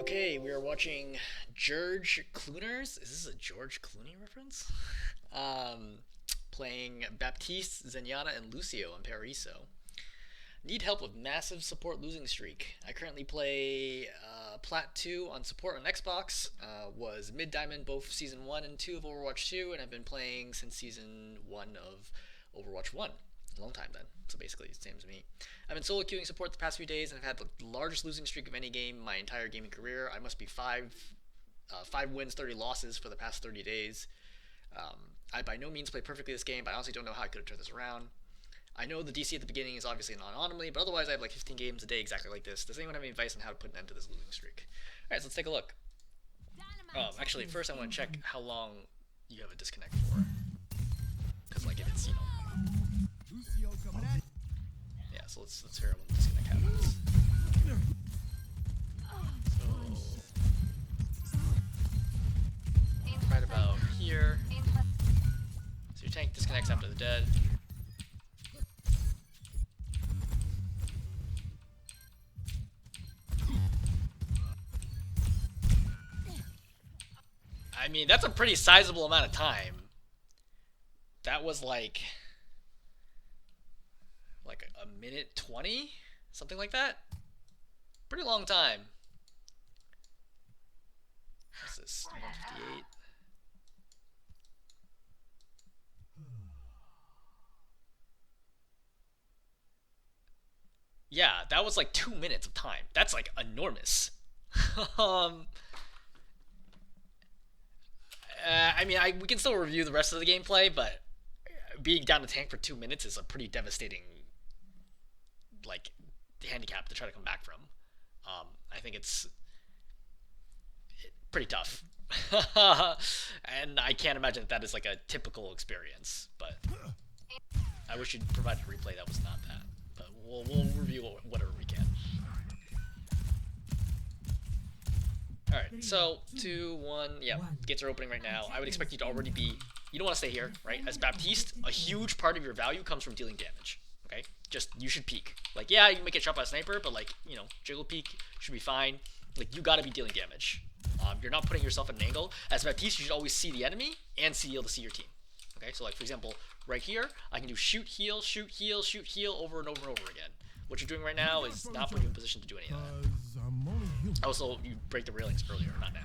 Okay, we are watching JurjClooners. Is this a George Clooney reference? Um, Playing Baptiste, Zenyatta, and Lucio on Paraiso. Need help with massive support losing streak. I currently play Plat 2 on support on Xbox. Was mid diamond both season 1 and 2 of Overwatch 2, and I've been playing since season 1 of Overwatch 1. A long time then, so basically it's the same as me. I've been solo queuing support the past few days, and I've had the largest losing streak of any game my entire gaming career. I must be five wins, 30 losses for the past 30 days. I by no means play perfectly this game, but I honestly don't know how I could have turned this around. I know the DC at the beginning is obviously an anomaly, but otherwise I have like 15 games a day exactly like this. Does anyone have any advice on how to put an end to this losing streak? Alright, so let's take a look. Actually, first I want to check how long you have a disconnect for. Because like if it's, yeah, so let's hear when the disconnect happens. So right about here. So your tank disconnects after the dead. I mean, that's a pretty sizable amount of time. That was like a minute 20? Something like that? Pretty long time. What's this? 158? Yeah, that was like 2 minutes of time. That's like enormous. I mean, we can still review the rest of the gameplay, but being down the tank for 2 minutes is a pretty devastating, like, handicap to try to come back from. I think it's pretty tough. And I can't imagine that is like a typical experience, but I wish you'd provided a replay that was not that. But we'll review whatever we can. Alright, so 2, 1, yeah, gates are opening right now. I would expect you to already be, you don't want to stay here, right? As Baptiste, a huge part of your value comes from dealing damage, okay? Just, you should peek. Like, yeah, you can make it shot by a sniper, but like, you know, jiggle peek should be fine. Like, you gotta be dealing damage. You're not putting yourself at an angle. As Baptiste, you should always see the enemy and be able to see your team. Okay, so like, for example, right here, I can do shoot, heal, shoot, heal, shoot, heal over and over and over again. What you're doing right now is not putting you in position to do any of that. Also, you break the railings earlier, not now.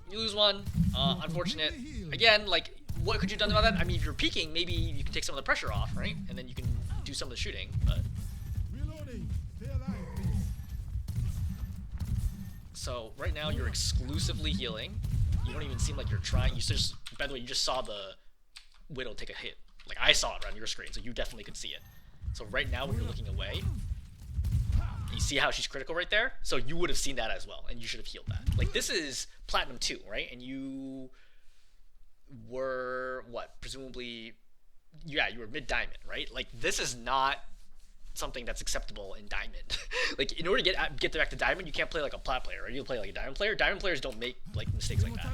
You lose one. Unfortunate. Again, like, what could you have done about that? I mean, if you're peeking, maybe you can take some of the pressure off, right? And then you can do some of the shooting, but... So, right now, you're exclusively healing. You don't even seem like you're trying. You just... By the way, you just saw the Widow take a hit. Like, I saw it on your screen, so you definitely could see it. So right now, when you're looking away... You see how she's critical right there? So you would have seen that as well, and you should have healed that. Like, this is Platinum 2, right? And you were, what, presumably... Yeah, you were mid-diamond, right? Like, this is not something that's acceptable in Diamond. Like, in order to get back to Diamond, you can't play like a Plat player, right? You play like a Diamond player. Diamond players don't make, like, mistakes like that.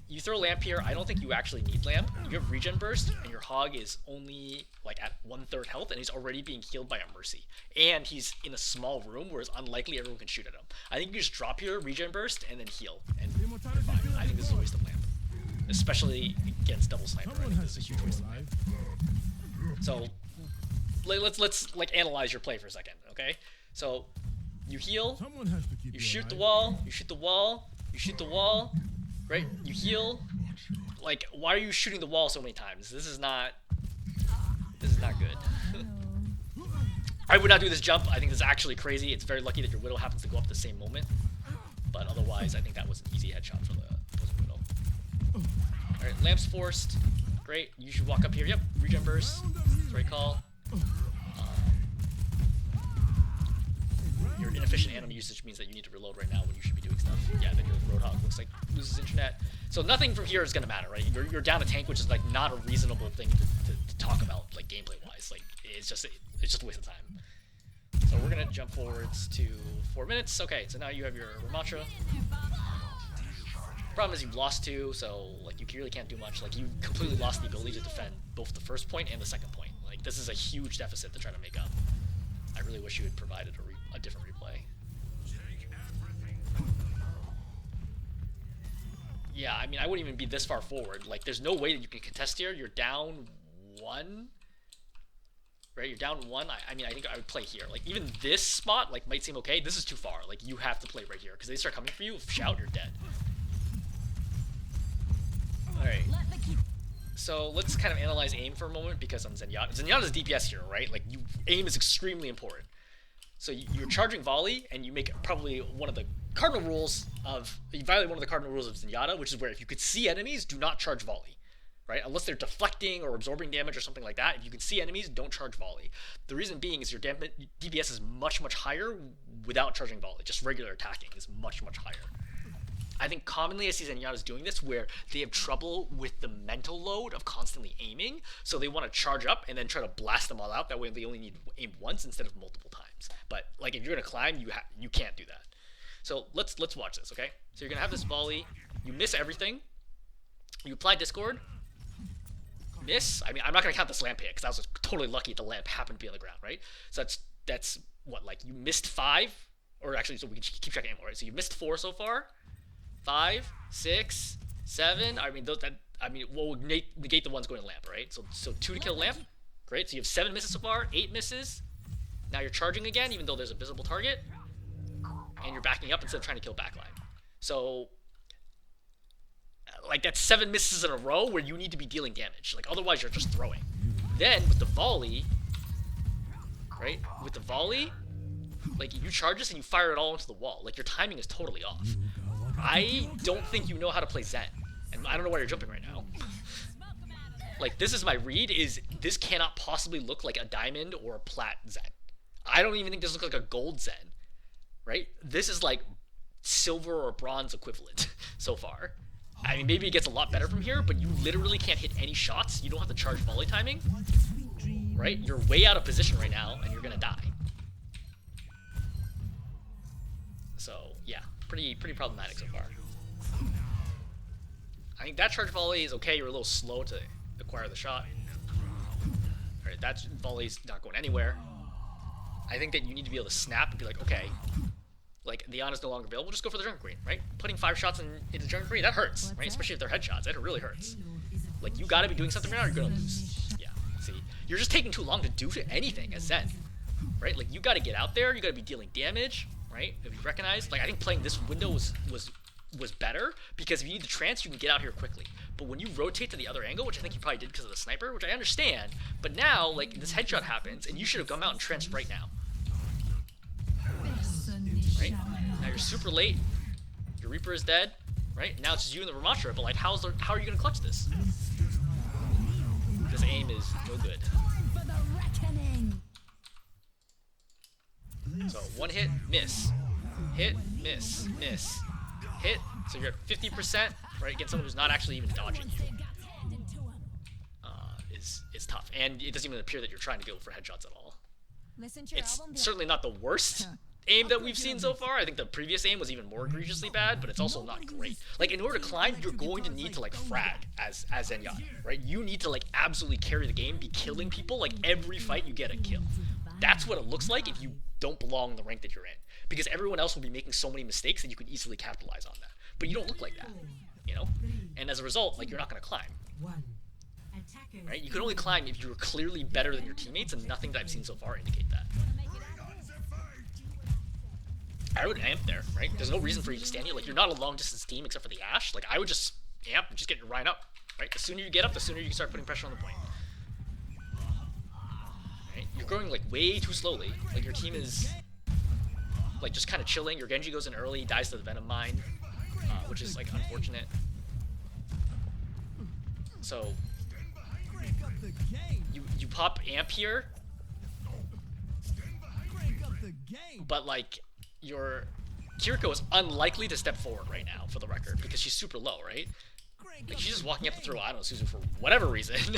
You throw Lamp here. I don't think you actually need Lamp. You have Regen Burst, and your Hog is only, like, at 1/3 health, and he's already being healed by a Mercy. And he's in a small room where it's unlikely everyone can shoot at him. I think you just drop here, Regen Burst, and then heal, and you're fine. I think this is a waste of Lamp. Especially against Double Sniper. I think this is a huge waste of Lamp. So, let's like, analyze your play for a second, okay? So, you heal, you shoot the wall, you shoot the wall, you shoot the wall, right? You heal. Like, why are you shooting the wall so many times? This is not good. I would not do this jump. I think this is actually crazy. It's very lucky that your Widow happens to go up at the same moment. But otherwise, I think that was an easy headshot for the opposing Widow. Alright, Lamp's forced. Great. You should walk up here. Yep, Regen Burst. That's the right call. Your inefficient animal usage means that you need to reload right now when you should be doing stuff. Yeah, then your Roadhog looks like loses internet. So nothing from here is going to matter, right? You're down a tank, which is like not a reasonable thing to talk about, like, gameplay-wise. Like, it's just a waste of time. So we're going to jump forwards to 4 minutes. Okay, so now you have your Ramatra. Problem is you lost 2, so like you really can't do much. Like, you completely lost the ability to defend both the first point and the second point. Like, this is a huge deficit to try to make up. I really wish you had provided a a different replay. Yeah, I mean, I wouldn't even be this far forward. Like, there's no way that you can contest here. You're down 1. Right, you're down 1. I mean, I think I would play here. Like, even this spot, like, might seem okay. This is too far. Like, you have to play right here. Because they start coming for you. Shout, you're dead. Alright. So, let's kind of analyze aim for a moment. Because on Zenyatta. Zenyatta's DPS hero, right? Like, aim is extremely important. So, you're charging volley, and you make probably one of the cardinal rules of... You violate one of the cardinal rules of Zenyatta, which is where if you could see enemies, do not charge volley. Right? Unless they're deflecting or absorbing damage or something like that. If you can see enemies, don't charge volley. The reason being is your DPS is much, much higher without charging volley. Just regular attacking is much, much higher. I think commonly I see Zenyatta's doing this where they have trouble with the mental load of constantly aiming, so they want to charge up and then try to blast them all out. That way they only need to aim once instead of multiple times. But like if you're gonna climb, you can't do that. So let's watch this, okay? So you're gonna have this volley, you miss everything, you apply Discord, miss. I mean, I'm not gonna count this lamp hit because I was totally lucky the lamp happened to be on the ground, right? So that's what, like you missed 5, or actually, so we can keep checking more, right? So you missed 4 so far. 5, 6, 7. I mean, we'll negate the ones going to lamp, right? So 2 to kill lamp. Great. So you have 7 misses so far, 8 misses. Now you're charging again, even though there's a visible target, and you're backing up instead of trying to kill backline. So, like that's 7 misses in a row where you need to be dealing damage. Like otherwise, you're just throwing. Then with the volley, right? With the volley, like you charge this and you fire it all into the wall. Like your timing is totally off. I don't think you know how to play Zen, and I don't know why you're jumping right now. Like this is my read: is this cannot possibly look like a diamond or a plat Zen. I don't even think this looks like a gold Zen, right? This is like silver or bronze equivalent so far. I mean, maybe it gets a lot better from here, but you literally can't hit any shots. You don't have to charge volley timing, right? You're way out of position right now, and you're gonna die. So yeah, pretty problematic so far. I think that charge volley is okay. You're a little slow to acquire the shot. All right, that volley's not going anywhere. I think that you need to be able to snap and be like, okay, like the Ana's no longer available, just go for the Jungle Green, right? Putting 5 shots into Jungle Green, that hurts, right? Especially if they're headshots, that really hurts. Like you gotta be doing something right now or you're gonna lose. Yeah, see, you're just taking too long to do anything as Zen, right? Like you gotta get out there, you gotta be dealing damage, right? If you recognize, like I think playing this window was better because if you need the trance, you can get out here quickly. But when you rotate to the other angle, which I think you probably did because of the sniper, which I understand, but now like this headshot happens and you should have come out and trenched right now. Right? Now you're super late. Your Reaper is dead. Right? Now it's just you and the Ramatra, but like how are you gonna clutch this? This aim is no good. So 1 hit, miss. Hit, miss, miss. Hit, so you're at 50%, right? Against someone who's not actually even dodging you. Is tough. And it doesn't even appear that you're trying to go for headshots at all. It's certainly not the worst aim that we've seen so far. I think the previous aim was even more egregiously bad, but it's also not great. Like in order to climb, you're going to need to like frag as Zenyatta, right? You need to like absolutely carry the game, be killing people like every fight you get a kill. That's what it looks like if you don't belong in the rank that you're in, because everyone else will be making so many mistakes that you can easily capitalize on that. But you don't look like that, you know? And as a result, like you're not gonna climb. Right? You can only climb if you're clearly better than your teammates, and nothing that I've seen so far indicate that. I would amp there, right? There's no reason for you to stand here. Like, you're not a long-distance team except for the Ashe. Like, I would just amp and just get your Ryan up, right? The sooner you get up, the sooner you can start putting pressure on the point. Right? You're growing, like, way too slowly. Like, your team is, like, just kind of chilling. Your Genji goes in early, dies to the Venom Mine, which is, like, unfortunate. So, you pop amp here, but, like, your Kiriko is unlikely to step forward right now, for the record, because she's super low, right? Like, she's just walking up to throw, I don't know, Suzu for whatever reason.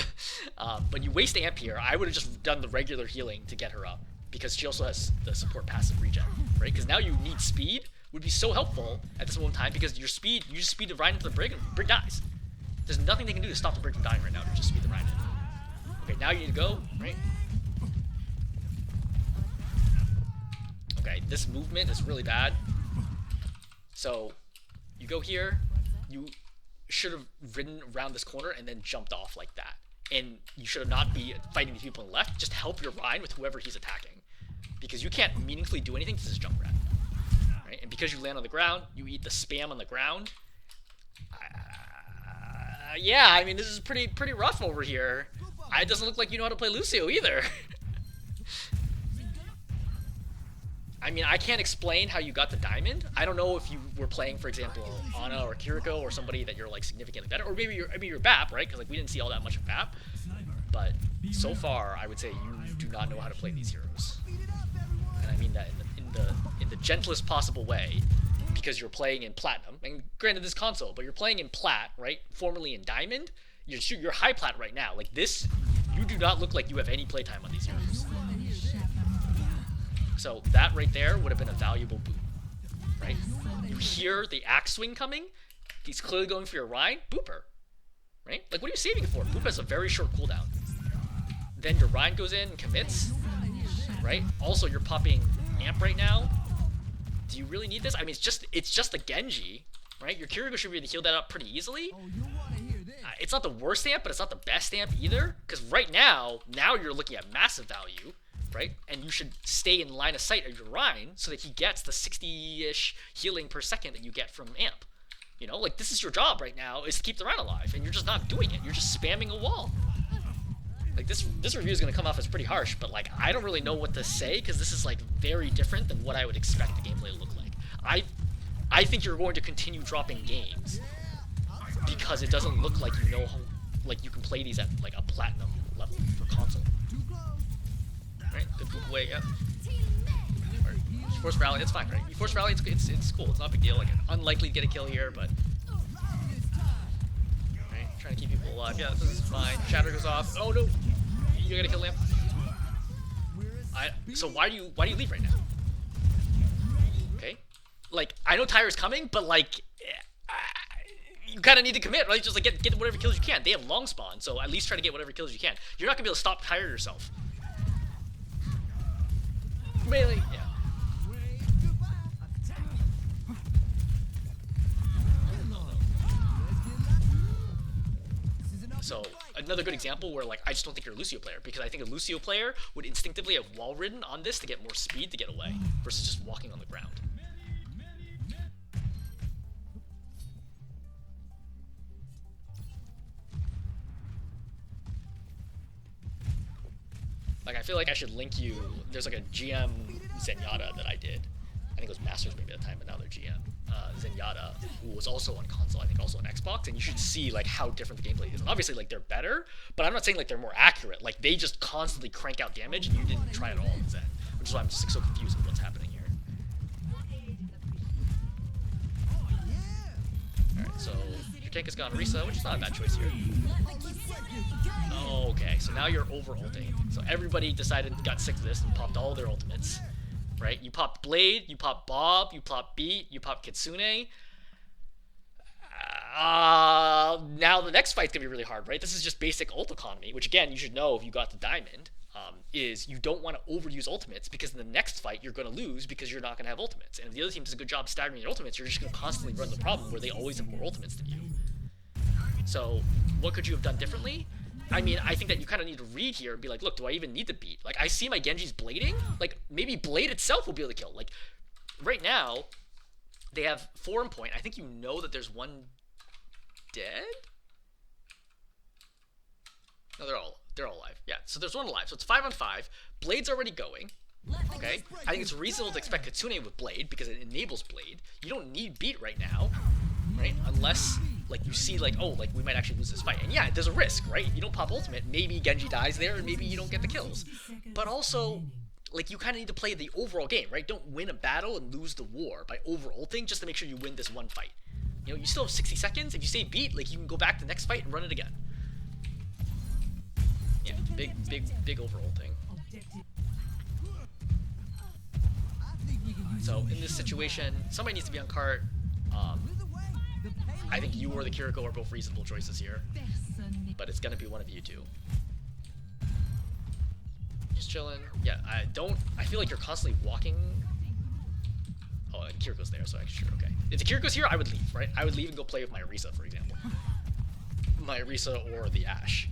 But you waste amp here. I would have just done the regular healing to get her up, because she also has the support passive regen, right? Because now you need speed, would be so helpful at this moment in time, because your speed, you just speed the Ryan into the Brig, and Brig dies. There's nothing they can do to stop the Brig from dying right now, to just speed the Ryan in. Okay, now you need to go, right? Okay. Okay, this movement is really bad. So you go here, you should have ridden around this corner and then jumped off like that. And you should have not be fighting the people on the left. Just help your Ryan with whoever he's attacking. Because you can't meaningfully do anything to this jump grab. Right? And because you land on the ground, you eat the spam on the ground. Yeah, I mean, this is pretty rough over here. It doesn't look like you know how to play Lucio either. I mean, I can't explain how you got the diamond. I don't know if you were playing, for example, Ana or Kiriko or somebody that you're like significantly better, or maybe you're Bap, right? Because like we didn't see all that much of Bap. But so far, I would say you do not know how to play these heroes, and I mean that in the gentlest possible way, because you're playing in platinum. And granted, this console, but you're playing in plat, right? Formerly in diamond. You're high plat right now. Like this, you do not look like you have any playtime on these heroes. So that right there would have been a valuable boot, right? You hear the axe swing coming. He's clearly going for your Rhine. Boop her, right? Like, what are you saving it for? Boop has a very short cooldown. Then your Rhine goes in and commits, right? Also, you're popping Amp right now. Do you really need this? I mean, it's just a Genji, right? Your Kiriko should be able to heal that up pretty easily. It's not the worst Amp, but it's not the best Amp either. Because right now you're looking at massive value. Right? And you should stay in line of sight of your Rhine so that he gets the 60-ish healing per second that you get from Amp. You know, like, this is your job right now, is to keep the Rhine alive, and you're just not doing it. You're just spamming a wall. Like, this review is going to come off as pretty harsh, but, like, I don't really know what to say, because this is, like, very different than what I would expect the gameplay to look like. I think you're going to continue dropping games, because it doesn't look like you know how, like, you can play these at, like, a platinum level for console. Right, good move away, yeah. Or you force rally, that's fine, right? You force rally, it's cool, it's not a big deal. Like, unlikely to get a kill here, but right, trying to keep people alive. Yeah, this is fine. Shatter goes off. Oh no, you gotta kill Lamp. So why do you leave right now? Okay, like I know Tyra's coming, but like you kind of need to commit, right? Just like get whatever kills you can. They have long spawn, so at least try to get whatever kills you can. You're not gonna be able to stop Tyra yourself. Melee, yeah. So another good example where like I just don't think you're a Lucio player, because I think a Lucio player would instinctively have wall ridden on this to get more speed to get away versus just walking on the ground. Like, I feel like I should link you. There's like a GM Zenyatta that I did. I think it was Masters maybe at the time, but now they're GM. Zenyatta, who was also on console, I think also on Xbox, and you should see like how different the gameplay is. And obviously, like they're better, but I'm not saying like they're more accurate. Like they just constantly crank out damage, and you didn't try at all in Zen, which is why I'm just like, so confused with what's happening here. All right, so your tank has gone Risa, which is not a bad choice here. Okay, so now you're over ulting. So everybody got sick of this and popped all their ultimates, right? You pop Blade, you pop Bob, you pop Beat, you pop Kitsune. Now the next fight's gonna be really hard, right? This is just basic ult economy, which again, you should know if you got the diamond, is you don't want to overuse ultimates, because in the next fight you're gonna lose because you're not gonna have ultimates. And if the other team does a good job staggering your ultimates, you're just gonna constantly run the problem where they always have more ultimates than you. So what could you have done differently? I mean, I think that you kind of need to read here and be like, look, do I even need the beat? Like, I see my Genji's blading. Like, maybe Blade itself will be able to kill. Like, right now, they have 4 in point. I think you know that there's one dead? No, they're all alive. Yeah, so there's one alive. So it's 5 on 5. Blade's already going. Okay? I think it's reasonable to expect Kitsune with Blade because it enables Blade. You don't need beat right now, right? Unless like you see like, oh, like we might actually lose this fight. And yeah, there's a risk, right? You don't pop ultimate, maybe Genji dies there and maybe you don't get the kills. But also, like you kind of need to play the overall game, right? Don't win a battle and lose the war by over ulting just to make sure you win this one fight. You know, you still have 60 seconds. If you say beat, like you can go back to the next fight and run it again. Yeah, big over ulting. So in this situation, somebody needs to be on cart. I think you or the Kiriko are both reasonable choices here, but it's gonna be one of you two. Just chilling. Yeah, I feel like you're constantly walking Kiriko's there, so actually, sure, okay. If the Kiriko's here, I would leave, right? I would leave and go play with my Orisa, for example. My Orisa or the Ashe.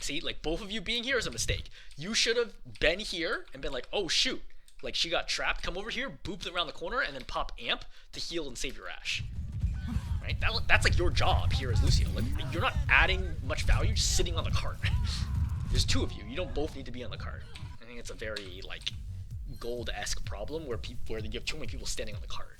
See, like, both of you being here is a mistake. You should have been here and been like, oh, shoot. Like, she got trapped. Come over here, boop them around the corner, and then pop Amp to heal and save your Ashe. Right? That's like your job here as Lucio. Like, you're not adding much value, just sitting on the cart. There's two of you. You don't both need to be on the cart. I think it's a very, like, gold-esque problem where you have too many people standing on the cart.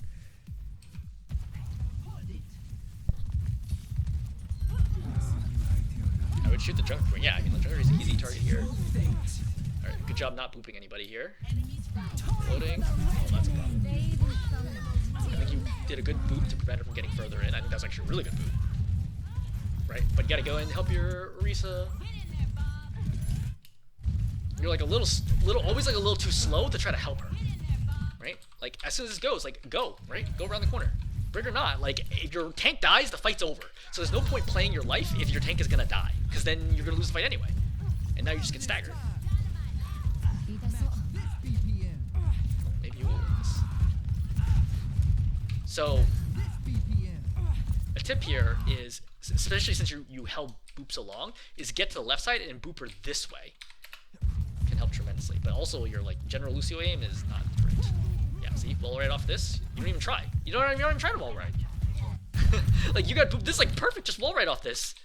I would shoot the Junker Queen. Yeah, I mean, the Junker is an easy target here. Alright, good job not booping anybody here. Loading. Oh, that's a problem. I think you did a good boop to prevent her from getting further in. I think that's actually a really good boop. Right? But you gotta go in and help your Orisa. You're like always like a little too slow to try to help her. Right? Like, as soon as this goes, like, go, right? Go around the corner. Brig or not, like, if your tank dies, the fight's over. So there's no point playing your life if your tank is gonna die, because then you're gonna lose the fight anyway. And now you just get staggered. Maybe you will win this. So, a tip here is, especially since you held boop so long, is get to the left side and boop her this way. Can help tremendously. But also, your, like, general Lucio aim is not great. Yeah, see, wall right off this. You don't even try. You don't even try to wall right. Like, you got this is like perfect. Just wall right off this.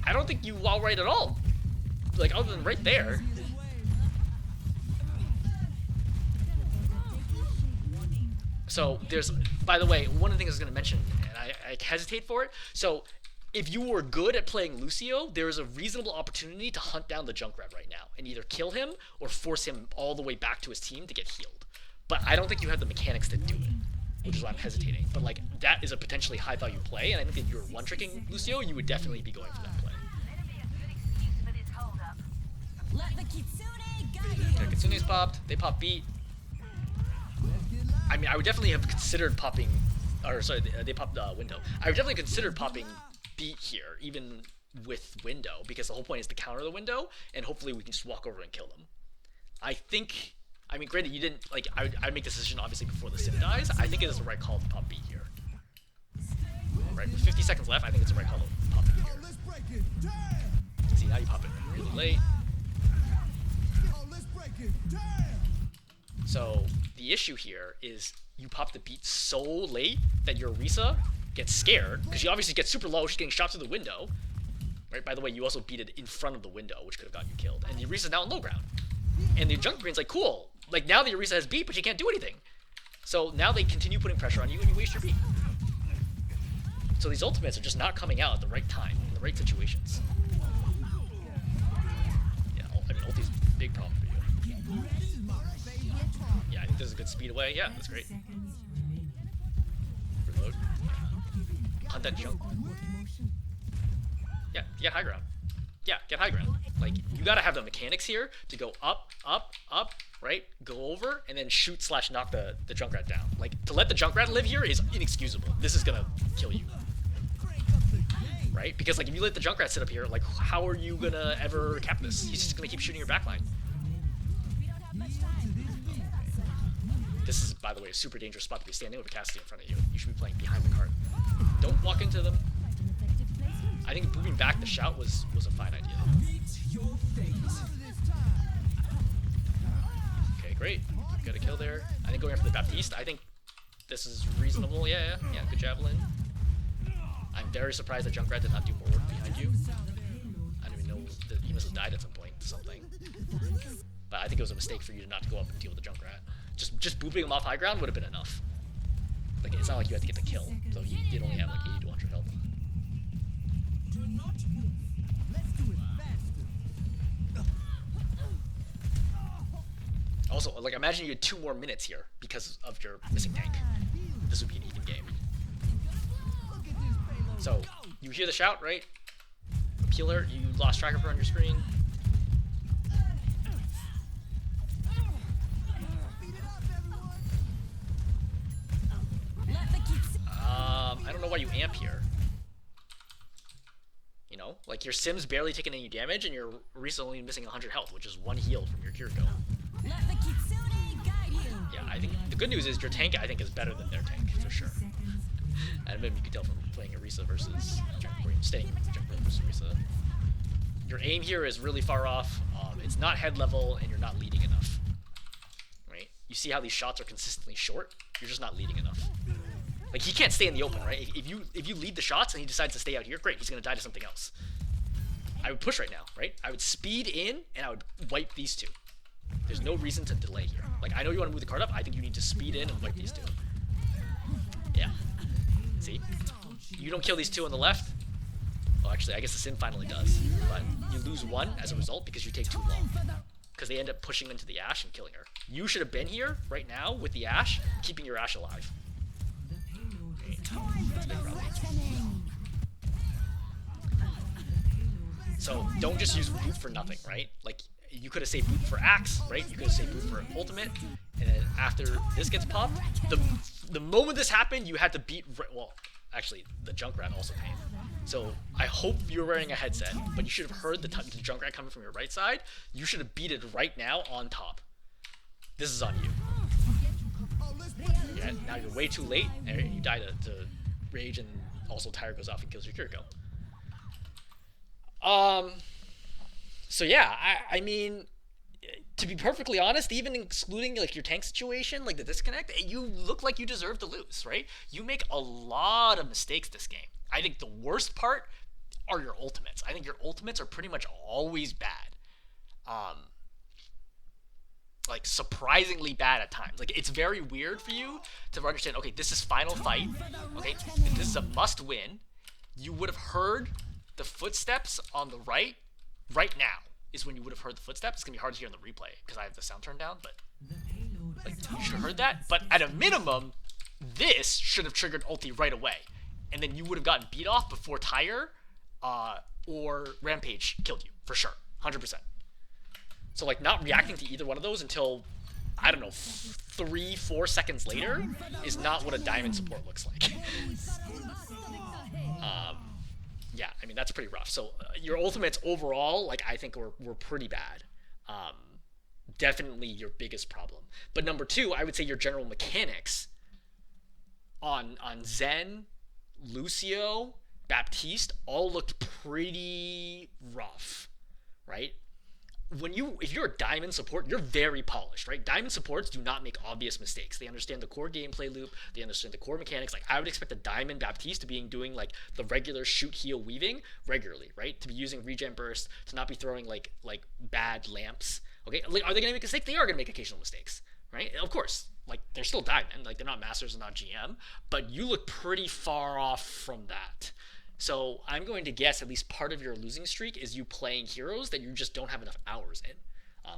I don't think you wall right at all. Like, other than right there. So there's, by the way, one of the things I was going to mention, and I hesitate for it. So if you were good at playing Lucio, there is a reasonable opportunity to hunt down the Junkrat right now and either kill him or force him all the way back to his team to get healed. But I don't think you have the mechanics to do it, which is why I'm hesitating. But, like, that is a potentially high-value play, and I think if you were one-tricking Lucio, you would definitely be going for that play. Okay, Kitsune's popped. They pop beat. I mean, I would definitely have considered popping, or sorry, they popped window. I would definitely considered popping beat here, even with window, because the whole point is to counter the window, and hopefully we can just walk over and kill them. I think, I mean, granted, you didn't, like, I'd make the decision obviously before the sim dies. I think it is the right call to pop beat here. Right, with 50 seconds left, I think it's the right call to pop beat here. See, now you pop it really late. So, the issue here is you pop the beat so late that your Orisa gets scared, because she obviously gets super low, she's getting shot through the window. Right, by the way, you also beat it in front of the window, which could have gotten you killed. And the Orisa's now on low ground. And the Junk Queen's like, cool, like, now the Orisa has beat, but she can't do anything. So now they continue putting pressure on you, and you waste your beat. So these ultimates are just not coming out at the right time, in the right situations. Yeah, I mean, ulti's a big problem for you. Yeah, I think this is a good speed away. Yeah, that's great. Reload. Hunt that junk. Yeah, get high ground. Yeah, get high ground. Like, you gotta have the mechanics here to go up, up, up, right? Go over, and then shoot / knock the Junkrat down. Like, to let the Junkrat live here is inexcusable. This is gonna kill you. Right? Because, like, if you let the Junkrat sit up here, like, how are you gonna ever cap this? He's just gonna keep shooting your backline. This is, by the way, a super dangerous spot to be standing with a Cassidy in front of you. You should be playing behind the cart. Don't walk into them. I think moving back the shout was a fine idea. Okay, great. Got a kill there. I think going after the Baptiste, I think this is reasonable. Yeah, good javelin. I'm very surprised that Junkrat did not do more work behind you. I don't even know that he must have died at some point to something. But I think it was a mistake for you to not go up and deal with the Junkrat. Just booping him off high ground would have been enough. Like, it's not like you had to get the kill, so he did only have like 80 to 100 health. Also, like, imagine you had 2 more minutes here because of your missing tank. This would be an even game. So, you hear the shout, right? Appeal her, you lost track of her on your screen. I don't know why you amp here. You know, like, your Sim's barely taking any damage, and your Orisa only missing 100 health, which is 1 heal from your Kiriko. Yeah, I think the good news is your tank, I think, is better than their tank, for sure. At a minimum, you can tell from playing Orisa versus staying versus Orisa. Your aim here is really far off. It's not head level, and you're not leading enough. Right? You see how these shots are consistently short? You're just not leading enough. Like, he can't stay in the open, right? If you lead the shots and he decides to stay out here, great, he's gonna die to something else. I would push right now, right? I would speed in, and I would wipe these two. There's no reason to delay here. Like, I know you want to move the card up. I think you need to speed in and wipe these two. Yeah. See? You don't kill these two on the left. Well, actually, I guess the Sim finally does. But you lose one as a result because you take too long. Because they end up pushing into the Ashe and killing her. You should have been here right now with the Ashe, keeping your Ashe alive. Okay. That's a big problem. So don't just use boot for nothing, right? Like, you could have saved boot for axe, right? You could have saved boot for ultimate, and then after this gets popped, the moment this happened, you had to beat. Well, actually, the Junkrat also came. So I hope you're wearing a headset, but you should have heard the Junkrat coming from your right side. You should have beat it right now on top. This is on you. Yeah, now you're way too late, and you die to rage, and also Tire goes off and kills your Kiriko. So yeah, I mean, to be perfectly honest, even excluding like your tank situation, like the disconnect, you look like you deserve to lose, right? You make a lot of mistakes this game. I think the worst part are your ultimates. I think your ultimates are pretty much always bad. Like surprisingly bad at times. Like it's very weird for you to understand, okay, this is final fight, okay? This is a must win. You would have heard the footsteps on the right now is when you would have heard the footsteps. It's gonna be hard to hear in the replay because I have the sound turned down, but like you should have heard that. But at a minimum, this should have triggered ulti right away, and then you would have gotten beat off before Tire or Rampage killed you for sure, 100%. So like not reacting to either one of those until I don't know 3-4 seconds later is not what a diamond support looks like. Yeah, I mean, that's pretty rough. So your ultimates overall, like, I think were pretty bad. Definitely your biggest problem. But number two, I would say your general mechanics on Zen, Lucio, Baptiste all looked pretty rough, right? If you're a diamond support, you're very polished, right? Diamond supports do not make obvious mistakes. They understand the core gameplay loop. They understand the core mechanics. Like I would expect a diamond Baptiste to be doing like the regular shoot, heal, weaving regularly, right? To be using regen burst, to not be throwing like bad lamps. Okay, like, are they gonna make mistakes? They are gonna make occasional mistakes, right? Of course, like they're still diamond, like they're not masters and not GM, but you look pretty far off from that. So I'm going to guess at least part of your losing streak is you playing heroes that you just don't have enough hours in,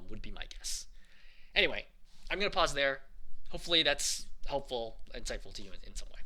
would be my guess. Anyway, I'm going to pause there. Hopefully that's helpful, insightful to you in some way.